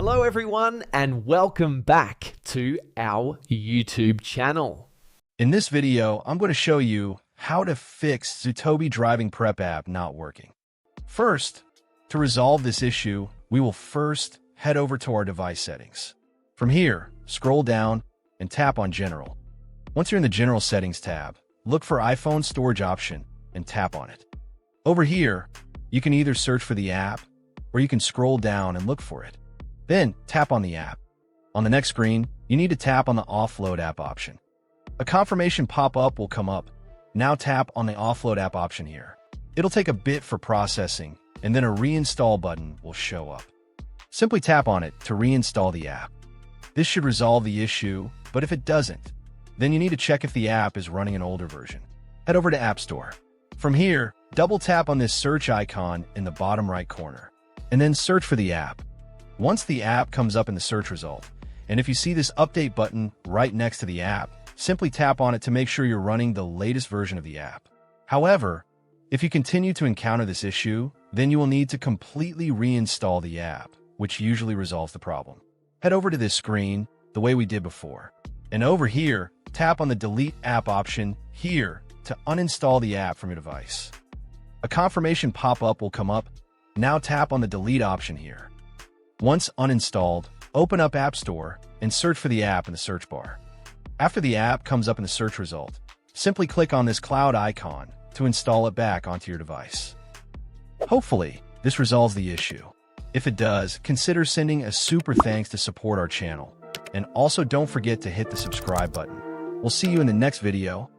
Hello everyone and welcome back to our YouTube channel. In this video, I'm going to show you how to fix Zutobi driving prep app not working. First, to resolve this issue, we will first head over to our device settings. From here, scroll down and tap on General. Once you're in the General Settings tab, look for iPhone Storage option and tap on it. Over here, you can either search for the app or you can scroll down and look for it. Then, tap on the app. On the next screen, you need to tap on the Offload app option. A confirmation pop-up will come up. Now tap on the Offload app option here. It'll take a bit for processing, and then a reinstall button will show up. Simply tap on it to reinstall the app. This should resolve the issue, but if it doesn't, then you need to check if the app is running an older version. Head over to App Store. From here, double tap on this search icon in the bottom right corner, and then search for the app. Once the app comes up in the search result, and if you see this update button right next to the app, simply tap on it to make sure you're running the latest version of the app. However, if you continue to encounter this issue, then you will need to completely reinstall the app, which usually resolves the problem. Head over to this screen the way we did before, and over here, tap on the Delete App option here to uninstall the app from your device. A confirmation pop-up will come up. Now tap on the Delete option here. Once uninstalled, open up App Store and search for the app in the search bar. After the app comes up in the search result, simply click on this cloud icon to install it back onto your device. Hopefully, this resolves the issue. If it does, consider sending a super thanks to support our channel. And also don't forget to hit the subscribe button. We'll see you in the next video.